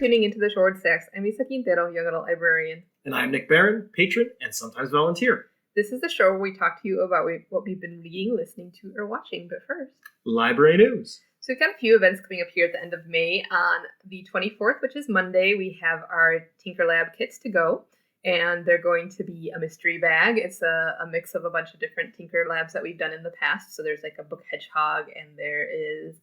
tuning into the Shorewood Stacks. I'm Isa Quintero, young adult librarian. And I'm Nick Barron, patron and sometimes volunteer. This is the show where we talk to you about what we've been reading, listening to, or watching. But first, library news. So we've got a few events coming up here at the end of May. On the 24th, which is Monday, we have our Tinker Lab kits to go. And they're going to be a mystery bag. It's a mix of a bunch of different Tinker Labs that we've done in the past. So there's like a book hedgehog, and there is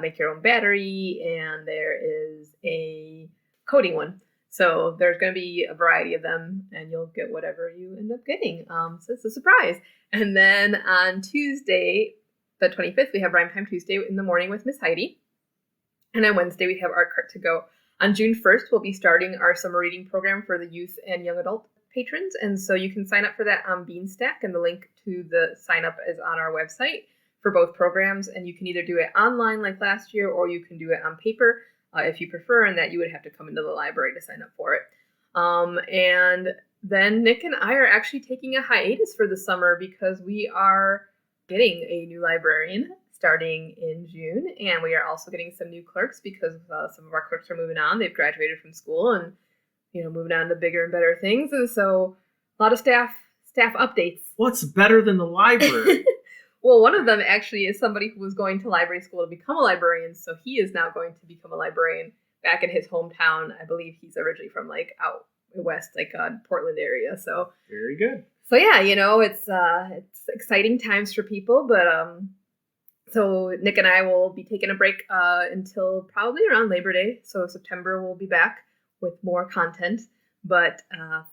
make your own battery, and there is a coding one. So there's going to be a variety of them, and you'll get whatever you end up getting. So it's a surprise. And then on Tuesday, the 25th, we have Rhyme Time Tuesday in the morning with Miss Heidi. And on Wednesday, we have Art Cart to go. On June 1st, we'll be starting our summer reading program for the youth and young adult patrons. And so you can sign up for that on Beanstack, and the link to the sign up is on our website for both programs. And you can either do it online like last year, or you can do it on paper if you prefer, and that you would have to come into the library to sign up for it. And then Nick and I are actually taking a hiatus for the summer because we are getting a new librarian starting in June, and we are also getting some new clerks because some of our clerks are moving on. They've graduated from school and, moving on to bigger and better things. And so a lot of staff updates. What's better than the library? Well, one of them actually is somebody who was going to library school to become a librarian, so he is now going to become a librarian back in his hometown. I believe he's originally from out west, Portland area. So very good. So yeah, it's exciting times for people, but so Nick and I will be taking a break until probably around Labor Day. So September we'll be back with more content. But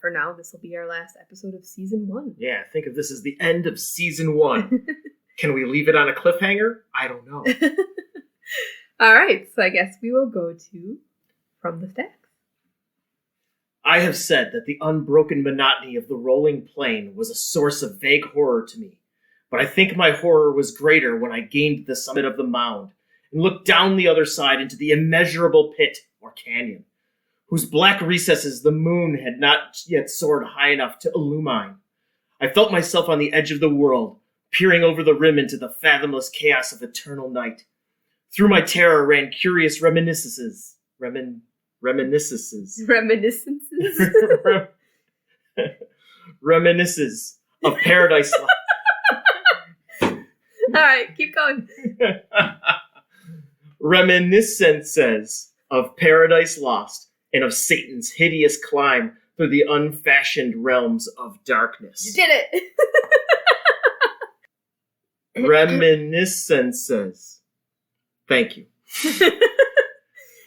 for now, this will be our last episode of Season 1. Yeah, think of this as the end of Season 1. Can we leave it on a cliffhanger? I don't know. All right, so I guess we will go to From the Stacks. I have said that the unbroken monotony of the rolling plain was a source of vague horror to me. But I think my horror was greater when I gained the summit of the mound and looked down the other side into the immeasurable pit or canyon, whose black recesses the moon had not yet soared high enough to illumine. I felt myself on the edge of the world, peering over the rim into the fathomless chaos of eternal night. Through my terror ran curious reminiscences. Reminiscences of paradise. All right, keep going. Reminiscences of paradise lost and of Satan's hideous climb through the unfashioned realms of darkness. You did it! Reminiscences. Thank you.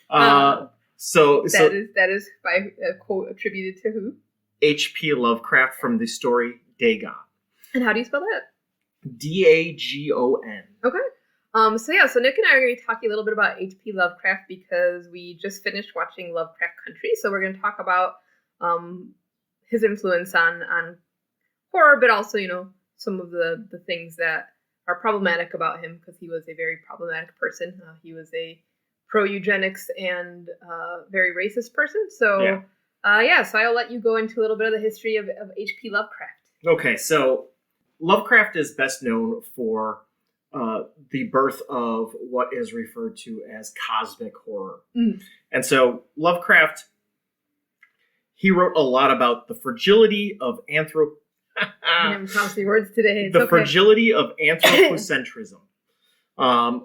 That is by a quote attributed to who? H.P. Lovecraft from the story Dagon. And how do you spell that? Dagon. Okay. So Nick and I are going to be talking a little bit about H.P. Lovecraft because we just finished watching Lovecraft Country. So we're going to talk about his influence on horror, but also, some of the things that are problematic about him because he was a very problematic person. He was a pro-eugenics and very racist person. So, so I'll let you go into a little bit of the history of H.P. Lovecraft. Okay, so Lovecraft is best known for the birth of what is referred to as cosmic horror. Mm. And so Lovecraft, he wrote a lot about the fragility of words today. It's fragility of anthropocentrism,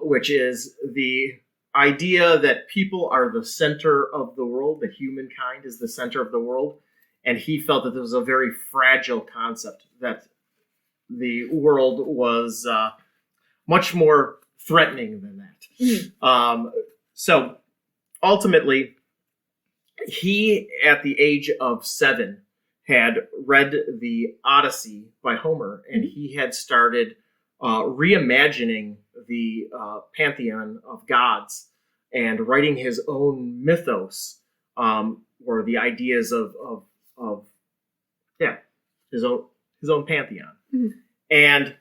which is the idea that people are the center of the world, that humankind is the center of the world. And he felt that this was a very fragile concept, that the world was much more threatening than that. Mm. So ultimately, he, at the age of 7, had read the Odyssey by Homer, and he had started reimagining the pantheon of gods and writing his own mythos, or the ideas of his own pantheon. Mm-hmm. And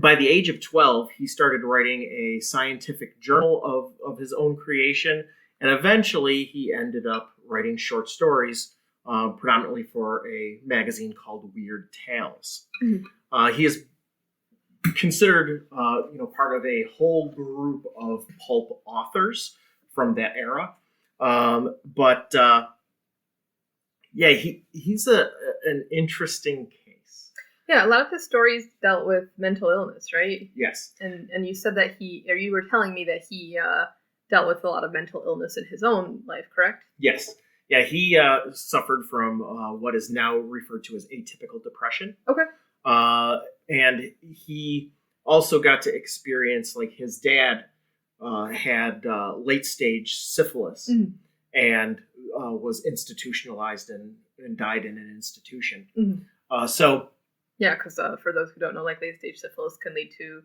by the age of 12, he started writing a scientific journal of his own creation, and eventually he ended up writing short stories, predominantly for a magazine called Weird Tales. Mm-hmm. He is considered, part of a whole group of pulp authors from that era. But yeah, he's an interesting case. Yeah, a lot of his stories dealt with mental illness, right? Yes. And you said that you were telling me that he dealt with a lot of mental illness in his own life, correct? Yes. Yeah, he suffered from what is now referred to as atypical depression. Okay. And he also got to experience, like, his dad had late stage syphilis and was institutionalized and died in an institution. So yeah, because for those who don't know, like, late stage syphilis can lead to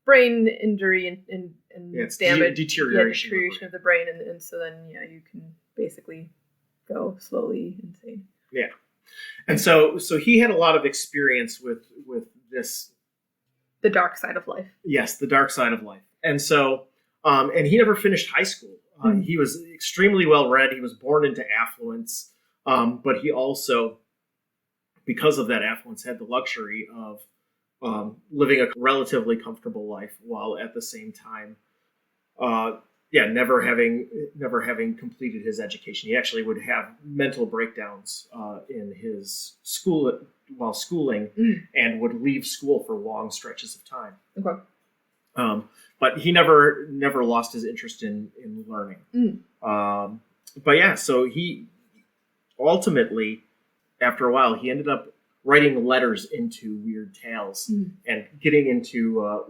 brain injury and damage, deterioration of the brain, and so then you can basically go slowly insane. Yeah. And so he had a lot of experience with this. The dark side of life. Yes, the dark side of life. And so, and he never finished high school. He was extremely well read. He was born into affluence, but he also, because of that affluence, had the luxury of living a relatively comfortable life while at the same time, never having completed his education. He actually would have mental breakdowns in his school while schooling, and would leave school for long stretches of time. Okay. But he never lost his interest in learning. But yeah, so he ultimately, after a while, he ended up writing letters into Weird Tales and getting into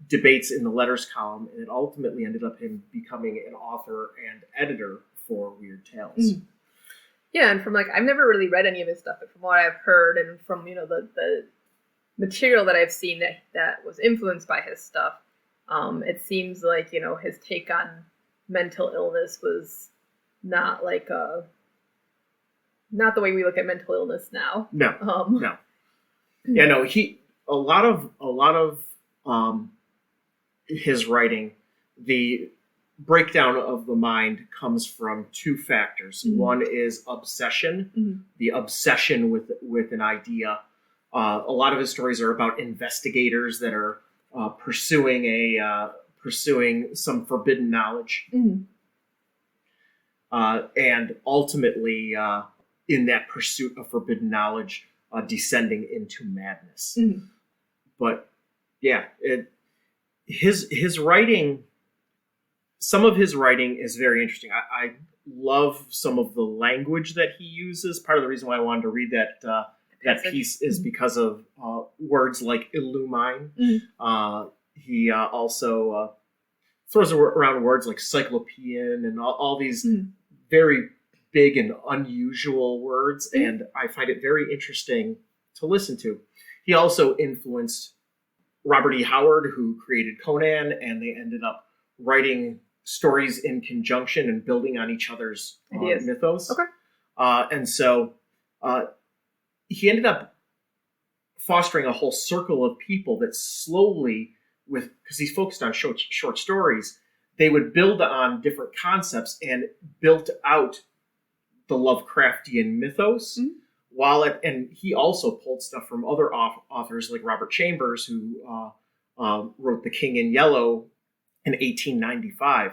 debates in the letters column, and it ultimately ended up him becoming an author and editor for Weird Tales. Yeah, and from I've never really read any of his stuff, but from what I've heard and from the material that I've seen that was influenced by his stuff, it seems like his take on mental illness was not not the way we look at mental illness now. No. No. Yeah, no. A lot of his writing, the breakdown of the mind comes from two factors. One is obsession, the obsession with an idea. A lot of his stories are about investigators that are pursuing some forbidden knowledge, and ultimately, in that pursuit of forbidden knowledge, descending into madness. But yeah, his writing. Some of his writing is very interesting. I love some of the language that he uses. Part of the reason why I wanted to read that piece is because of words like illumine. He also throws around words like cyclopean and all these very big and unusual words, and I find it very interesting to listen to. He also influenced Robert E. Howard, who created Conan, and they ended up writing stories in conjunction and building on each other's mythos. Okay. And so he ended up fostering a whole circle of people that slowly, because he's focused on short stories, they would build on different concepts and built out the Lovecraftian mythos. And he also pulled stuff from other authors like Robert Chambers, who wrote The King in Yellow in 1895.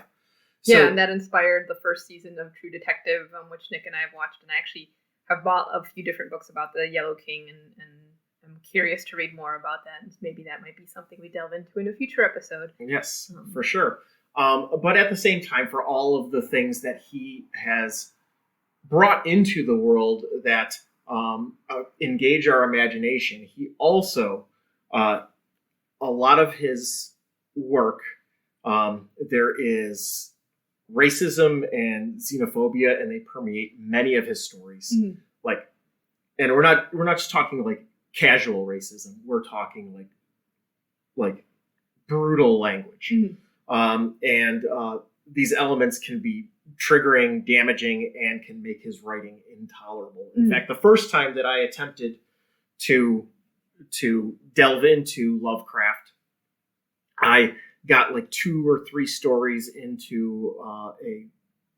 Yeah, and that inspired the first season of True Detective, which Nick and I have watched, and I actually have bought a few different books about the Yellow King, and I'm curious to read more about that, and maybe that might be something we delve into in a future episode. Yes, for sure. But at the same time, for all of the things that he has brought into the world that engage our imagination, he also, a lot of his work, there is racism and xenophobia, and they permeate many of his stories. And we're not just talking like casual racism. We're talking like brutal language. And these elements can be triggering, damaging, and can make his writing intolerable. In fact, the first time that I attempted to delve into Lovecraft, I got like 2 or 3 stories into a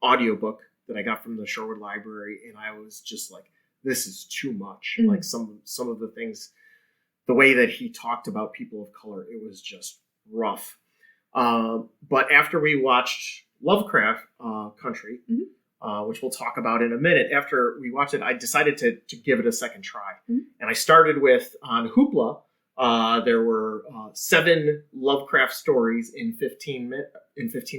audiobook that I got from the Shorewood Library, and I was just like, this is too much. Like some of the things, the way that he talked about people of color, it was just rough. But after we watched Lovecraft Country, which we'll talk about in a minute. After we watched it, I decided to give it a second try. And I started with, on Hoopla, there were 7 Lovecraft stories in 15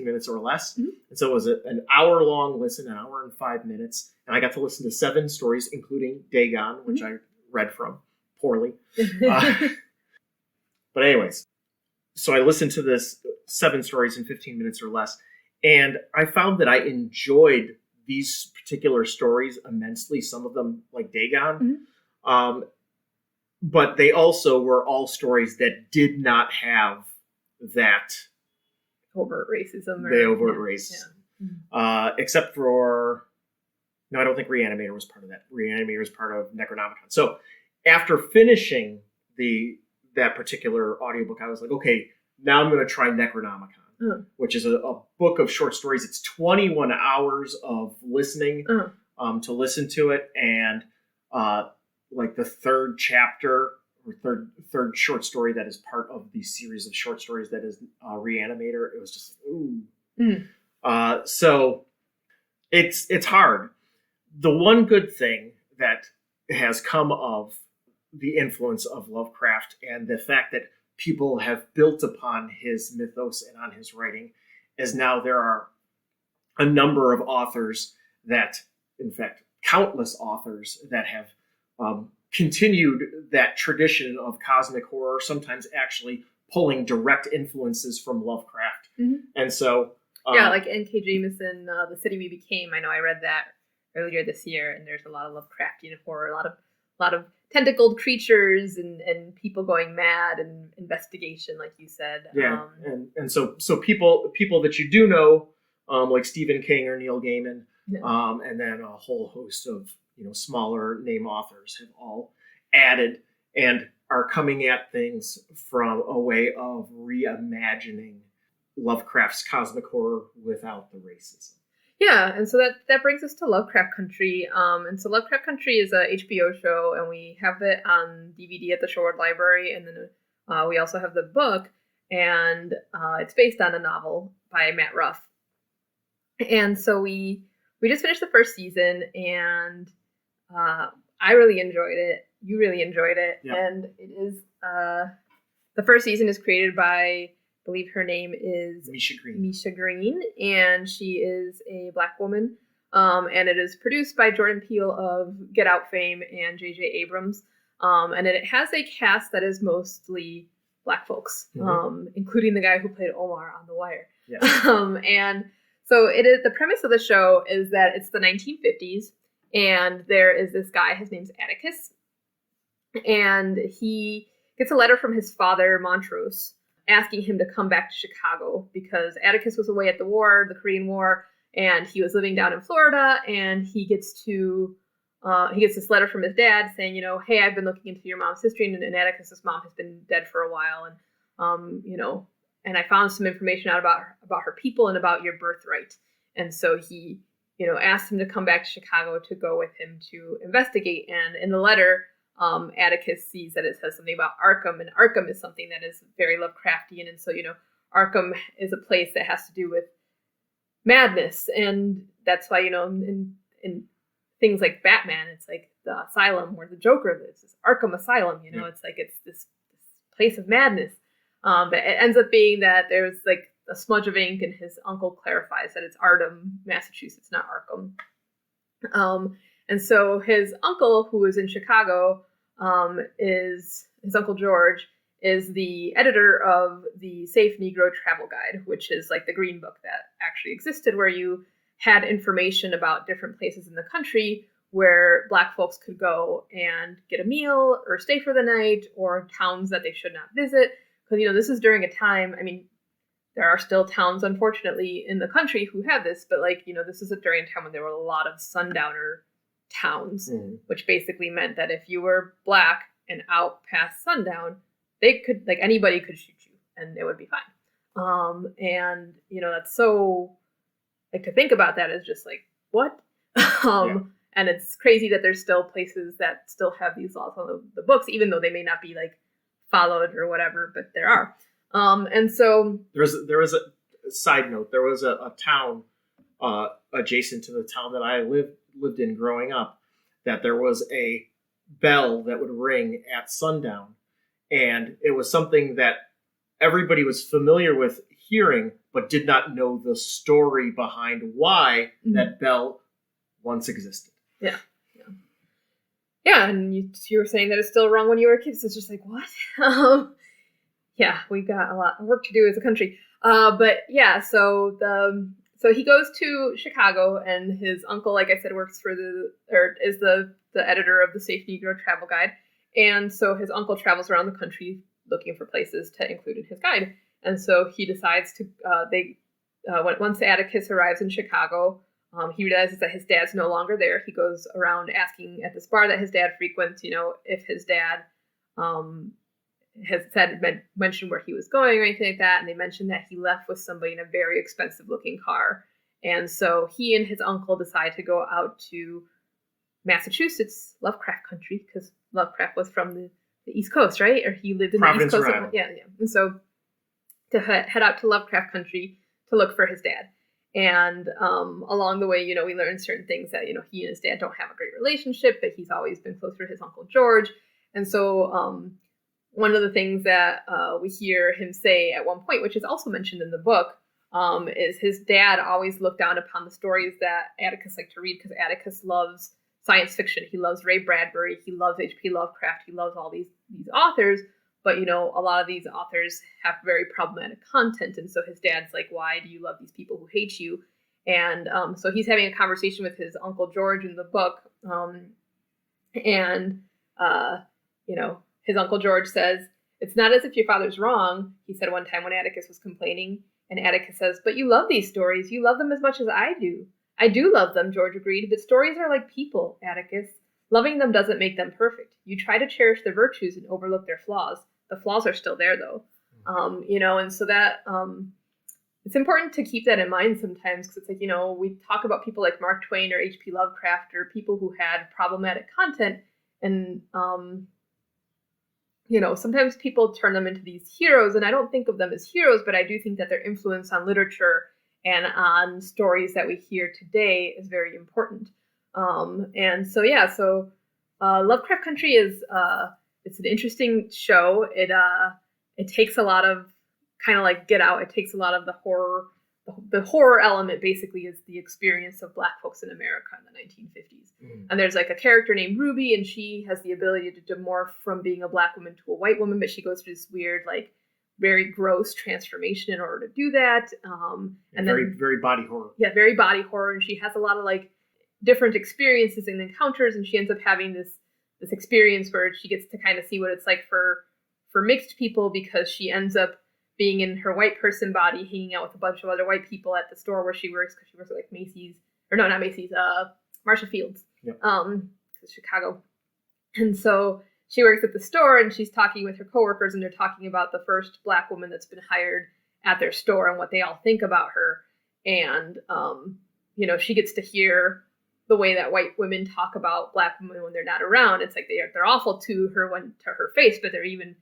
minutes or less. And so it was an hour-long listen, an hour and 5 minutes. And I got to listen to 7 stories, including Dagon, which I read from poorly. But anyways, so I listened to this 7 stories in 15 minutes or less. And I found that I enjoyed these particular stories immensely. Some of them, like Dagon. But they also were all stories that did not have that overt racism. Racism. Except for, no, I don't think Reanimator was part of that. Reanimator was part of Necronomicon. So after finishing that particular audiobook, I was like, okay, now I'm going to try Necronomicon, which is a book of short stories. It's 21 hours of listening to listen to it. And like the third chapter or third short story that is part of the series of short stories that is Reanimator, it was just so it's hard. The one good thing that has come of the influence of Lovecraft and the fact that people have built upon his mythos and on his writing is now there are a number of authors that, in fact, countless authors that have continued that tradition of cosmic horror, sometimes actually pulling direct influences from Lovecraft. And so... like N.K. Jemisin, The City We Became. I know I read that earlier this year, and there's a lot of Lovecraftian horror, a lot of tentacled creatures and people going mad and investigation, like you said. Yeah, and so people that you do know, like Stephen King or Neil Gaiman, and then a whole host of smaller name authors have all added and are coming at things from a way of reimagining Lovecraft's cosmic horror without the racism. Yeah, and so that brings us to Lovecraft Country. And so Lovecraft Country is a HBO show, and we have it on DVD at the Shorewood Library, and then we also have the book, and it's based on a novel by Matt Ruff. And so we just finished the first season, and I really enjoyed it. You really enjoyed it. Yep. And it is the first season is created by, I believe her name is Misha Green, and she is a Black woman. And it is produced by Jordan Peele of Get Out fame and J.J. Abrams. And it has a cast that is mostly Black folks, including the guy who played Omar on The Wire. Yes. And so the premise of the show is that it's the 1950s, and there is this guy, his name's Atticus, and he gets a letter from his father, Montrose, asking him to come back to Chicago because Atticus was away at the war, the Korean War, and he was living down in Florida, and he gets this letter from his dad saying, hey, I've been looking into your mom's history, and Atticus's mom has been dead for a while, and and I found some information out about her people and about your birthright. And so he, asked him to come back to Chicago to go with him to investigate. And in the letter, Atticus sees that it says something about Arkham, and Arkham is something that is very Lovecraftian. And so, Arkham is a place that has to do with madness. And that's why, in things like Batman, it's like the asylum where the Joker lives. It's Arkham Asylum, it's like it's this place of madness. But it ends up being that there's like a smudge of ink, and his uncle clarifies that it's Ardham, Massachusetts, not Arkham. And so his uncle, who is in Chicago, is his Uncle George, is the editor of the Safe Negro Travel Guide, which is like the green book that actually existed, where you had information about different places in the country where Black folks could go and get a meal or stay for the night, or towns that they should not visit. Because, this is during a time, there are still towns, unfortunately, in the country who have this, but this is during a time when there were a lot of sundowner towns, which basically meant that if you were Black and out past sundown, they could, anybody could shoot you and it would be fine. And, that's so, to think about that is just what? And it's crazy that there's still places that still have these laws on the books, even though they may not be followed or whatever, but there are. And so there was side note, there was a town adjacent to the town that I lived in growing up, that there was a bell that would ring at sundown. And it was something that everybody was familiar with hearing, but did not know the story behind why that bell once existed. Yeah. Yeah, and you were saying that it's still wrong when you were a kid, so it's just like, what? Yeah, we've got a lot of work to do as a country. But yeah, so he goes to Chicago, and his uncle, like I said, works is the editor of the Safe Negro Travel Guide. And so his uncle travels around the country looking for places to include in his guide. And so he decides to, once Atticus arrives in Chicago, he realizes that his dad's no longer there. He goes around asking at this bar that his dad frequents, if his dad has mentioned where he was going or anything like that. And they mentioned that he left with somebody in a very expensive looking car. And so he and his uncle decide to go out to Massachusetts, Lovecraft Country, because Lovecraft was from the East Coast, right? Or he lived in Providence, the East Coast. Rhode Island. Yeah. And so to head out to Lovecraft Country to look for his dad. And along the way, we learn certain things that, he and his dad don't have a great relationship, but he's always been closer to his Uncle George. And so one of the things that we hear him say at one point, which is also mentioned in the book, is his dad always looked down upon the stories that Atticus liked to read, because Atticus loves science fiction. He loves Ray Bradbury. He loves H.P. Lovecraft. He loves all these authors. But, a lot of these authors have very problematic content. And so his dad's like, why do you love these people who hate you? And so he's having a conversation with his Uncle George in the book. His Uncle George says, "It's not as if your father's wrong," he said one time when Atticus was complaining. And Atticus says, "But you love these stories. You love them as much as I do." "I do love them," George agreed, "but stories are like people, Atticus. Loving them doesn't make them perfect. You try to cherish their virtues and overlook their flaws. The flaws are still there, though." And so that it's important to keep that in mind sometimes, because it's like, we talk about people like Mark Twain or H.P. Lovecraft or people who had problematic content, and sometimes people turn them into these heroes, and I don't think of them as heroes, but I do think that their influence on literature and on stories that we hear today is very important. Lovecraft Country is it's an interesting show. It takes a lot of kind of like Get Out. It takes a lot of the horror. The horror element basically is the experience of Black folks in America in the 1950s. And there's like a character named Ruby, and she has the ability to morph from being a Black woman to a white woman, but she goes through this weird, like, very gross transformation in order to do that. And very, then, very body horror. Yeah, very body horror. And she has a lot of like different experiences and encounters, and she ends up having this experience where she gets to kind of see what it's like for mixed people, because she ends up being in her white person body, hanging out with a bunch of other white people at the store where she works, because she works at like Macy's, or no, not Macy's, Marshall Fields, yep. Chicago. And so she works at the store, and she's talking with her coworkers, and they're talking about the first Black woman that's been hired at their store and what they all think about her. And, she gets to hear the way that white women talk about Black women when they're not around. It's like they're awful to her face, but they're even,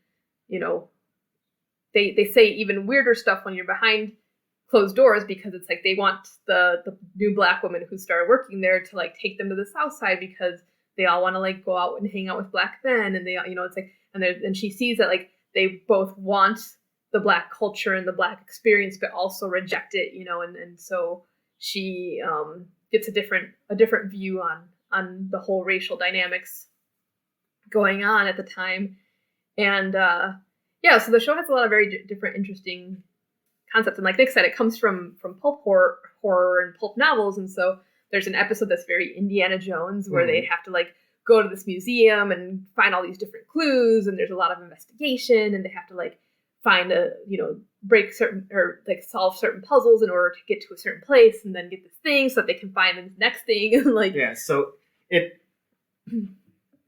they say even weirder stuff when you're behind closed doors, because it's like they want the new Black woman who started working there to like take them to the South Side, because they all want to like go out and hang out with Black men, and they, it's like, and she sees that like they both want the Black culture and the Black experience, but also reject it, and so she gets a different view on the whole racial dynamics going on at the time. And so the show has a lot of very different, interesting concepts. And like Nick said, it comes from pulp horror and pulp novels. And so there's an episode that's very Indiana Jones, where they have to like go to this museum and find all these different clues, and there's a lot of investigation, and they have to like find break certain, or like solve certain puzzles in order to get to a certain place, and then get this thing so that they can find the next thing. Like, yeah, so it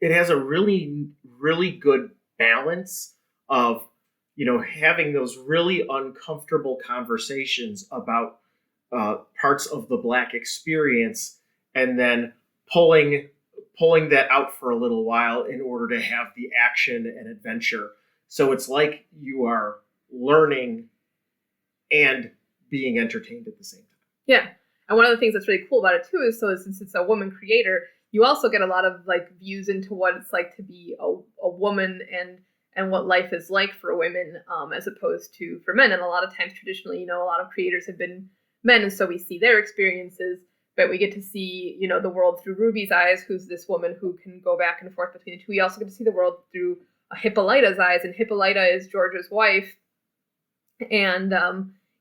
has a really, really good balance of having those really uncomfortable conversations about parts of the Black experience, and then pulling that out for a little while in order to have the action and adventure. So it's like you are learning and being entertained at the same time. Yeah. And one of the things that's really cool about it too is, so since it's a woman creator, you also get a lot of like views into what it's like to be a woman and what life is like for women, as opposed to for men. And a lot of times traditionally, you know, a lot of creators have been men, and so we see their experiences, but we get to see, you know, the world through Ruby's eyes, who's this woman who can go back and forth between the two. We also get to see the world through Hippolyta's eyes, and Hippolyta is George's wife. And,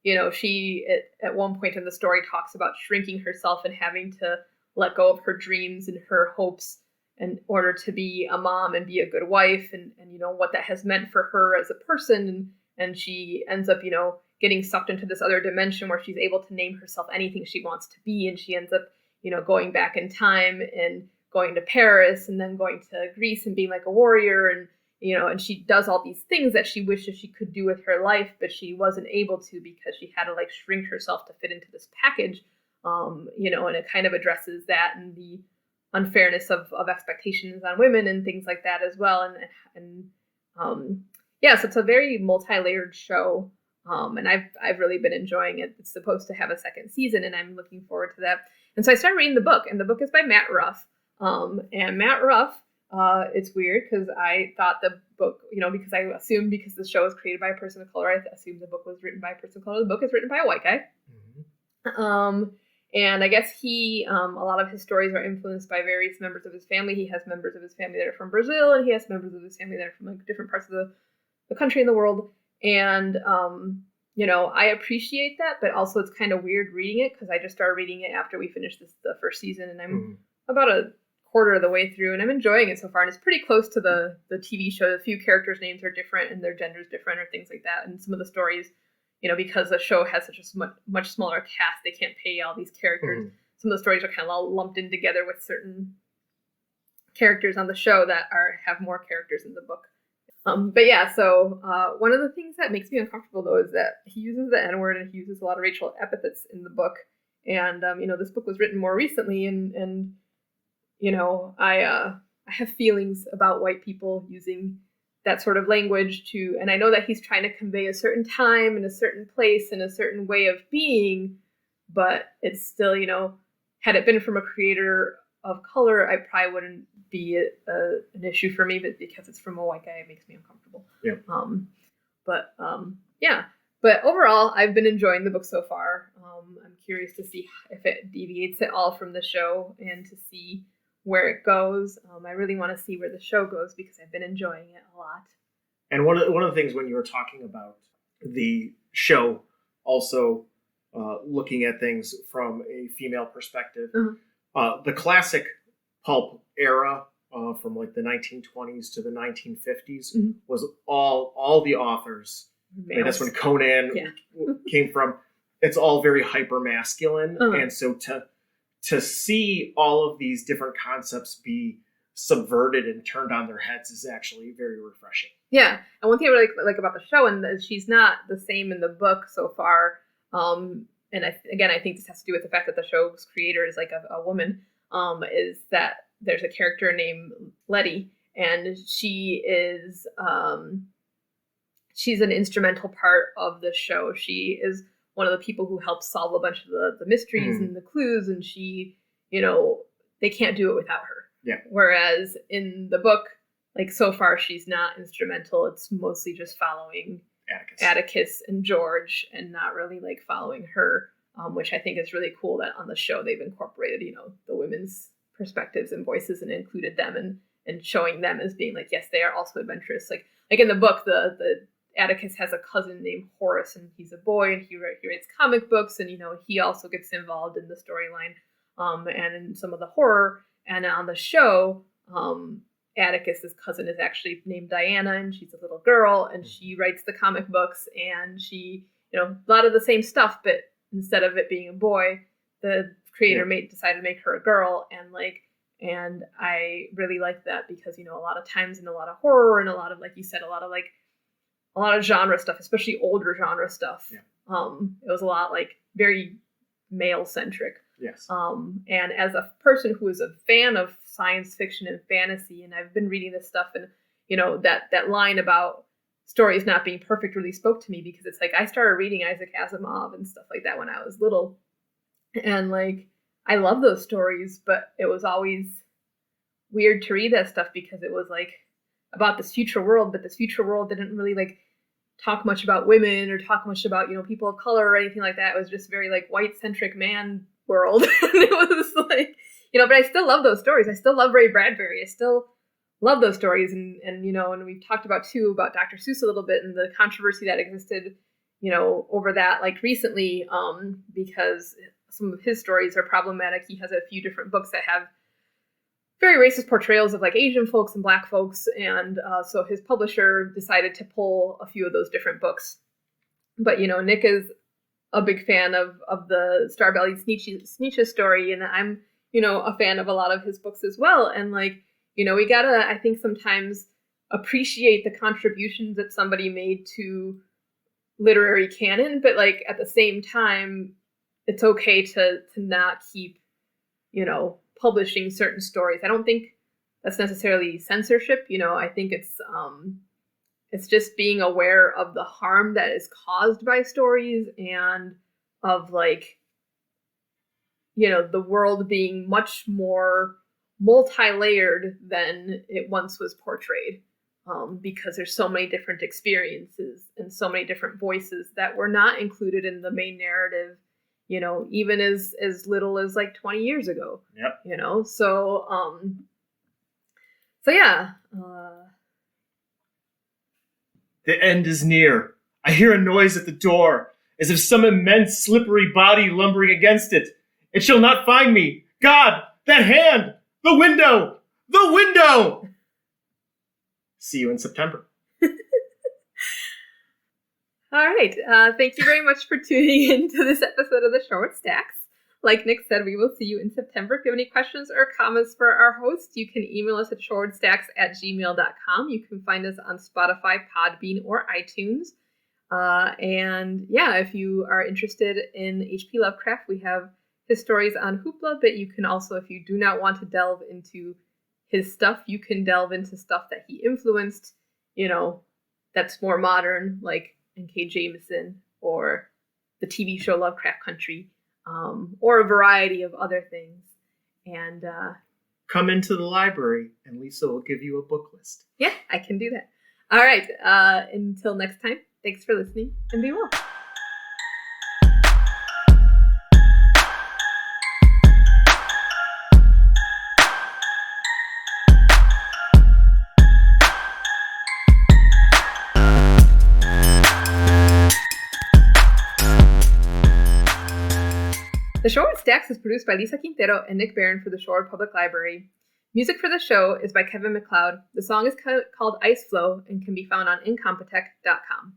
you know, she at one point in the story talks about shrinking herself and having to let go of her dreams and her hopes in order to be a mom and be a good wife, and you know, what that has meant for her as a person. And she ends up, you know, getting sucked into this other dimension where she's able to name herself anything she wants to be. And she ends up, you know, going back in time and going to Paris and then going to Greece and being like a warrior. And, you know, and she does all these things that she wishes she could do with her life, but she wasn't able to because she had to like shrink herself to fit into this package. You know, and it kind of addresses that and the unfairness of expectations on women and things like that as well. And yeah, so it's a very multi-layered show. And I've really been enjoying it. It's supposed to have a second season, and I'm looking forward to that. And so I started reading the book, and the book is by Matt Ruff. And Matt Ruff, it's weird because I thought the book, you know, because I assumed because the show was created by a person of color, I assumed the book was written by a person of color. The book is written by a white guy. Mm-hmm. And I guess he, a lot of his stories are influenced by various members of his family. He has members of his family that are from Brazil, and he has members of his family that are from like different parts of the country and the world. And, you know, I appreciate that, but also it's kind of weird reading it because I just started reading it after we finished the first season, and I'm about a quarter of the way through, and I'm enjoying it so far. And it's pretty close to the TV show. A few characters' names are different and their gender's different or things like that. And some of the stories, you know, because the show has such a much smaller cast, they can't pay all these characters. Some of the stories are kind of all lumped in together with certain characters on the show that have more characters in the book. But yeah, so one of the things that makes me uncomfortable, though, is that he uses the N-word and he uses a lot of racial epithets in the book. And, you know, this book was written more recently, and you know, I have feelings about white people using that sort of language to, and I know that he's trying to convey a certain time and a certain place and a certain way of being, but it's still, you know, had it been from a creator of color, I probably wouldn't be an issue for me, but because it's from a white guy, it makes me uncomfortable. Yeah. Yeah. But overall, I've been enjoying the book so far. I'm curious to see if it deviates at all from the show and to see where it goes. I really want to see where the show goes because I've been enjoying it a lot. And one of the things when you were talking about the show, also looking at things from a female perspective, the classic pulp era from like the 1920s to the 1950s was all the authors. I mean, that's when Conan came from. It's all very hyper masculine, and so to see all of these different concepts be subverted and turned on their heads is actually very refreshing. Yeah, and one thing I really like about the show, and she's not the same in the book so far. And I think this has to do with the fact that the show's creator is like a woman. Is that there's a character named Letty, and she is she's an instrumental part of the show. She is one of the people who helps solve a bunch of the mysteries and the clues, and she, you know, they can't do it without her. Yeah. Whereas in the book, like so far, she's not instrumental. It's mostly just following Atticus and George, and not really like following her, which I think is really cool that on the show they've incorporated, you know, the women's perspectives and voices and included them and showing them as being like, yes, they are also adventurous. Like in the book, the Atticus has a cousin named Horace, and he's a boy, and he writes comic books, and you know he also gets involved in the storyline, and in some of the horror. And on the show, Atticus's cousin is actually named Diana, and she's a little girl, and she writes the comic books, and she, you know, a lot of the same stuff, but instead of it being a boy, the creator decided to make her a girl, and I really like that because, you know, a lot of times in a lot of horror and a lot of, like you said, a lot of genre stuff, especially older genre stuff. Yeah. It was a lot like very male centric. Yes. And as a person who is a fan of science fiction and fantasy, and I've been reading this stuff, and you know that line about stories not being perfect really spoke to me, because it's like I started reading Isaac Asimov and stuff like that when I was little. And like, I love those stories, but it was always weird to read that stuff because it was like about this future world, but this future world didn't really like talk much about women or talk much about, people of color or anything like that. It was just very like white centric man world. And it was like, but I still love those stories. I still love Ray Bradbury. I still love those stories. And and we've talked about too about Dr. Seuss a little bit and the controversy that existed, over that like recently, because some of his stories are problematic. He has a few different books that have very racist portrayals of like Asian folks and Black folks. And so his publisher decided to pull a few of those different books. But, Nick is a big fan of the Starbellied Sneetches story. And I'm, a fan of a lot of his books as well. And like, we gotta, I think sometimes appreciate the contributions that somebody made to literary canon. But like at the same time, it's okay to not keep, publishing certain stories. I don't think that's necessarily censorship. I think it's just being aware of the harm that is caused by stories and of like, the world being much more multi-layered than it once was portrayed. Because there's so many different experiences and so many different voices that were not included in the main narrative, even as little as like 20 years ago. Yep. So yeah. The end is near. I hear a noise at the door, as if some immense slippery body lumbering against it. It shall not find me. God, that hand! The window! The window! See you in September. All right. Thank you very much for tuning in to this episode of the Shorewood Stacks. Like Nick said, we will see you in September. If you have any questions or comments for our host, you can email us at shorewoodstacks@gmail.com. You can find us on Spotify, Podbean, or iTunes. And yeah, if you are interested in H.P. Lovecraft, we have his stories on Hoopla, but you can also, if you do not want to delve into his stuff, you can delve into stuff that he influenced, that's more modern, like N.K. Jemisin or the TV show Lovecraft Country, or a variety of other things. And come into the library and Lisa will give you a book list. Yeah, I can do that. All right. Until next time, thanks for listening and be well. The Shorewood Stacks is produced by Lisa Quintero and Nick Barron for the Shorewood Public Library. Music for the show is by Kevin MacLeod. The song is called Ice Flow and can be found on incompetech.com.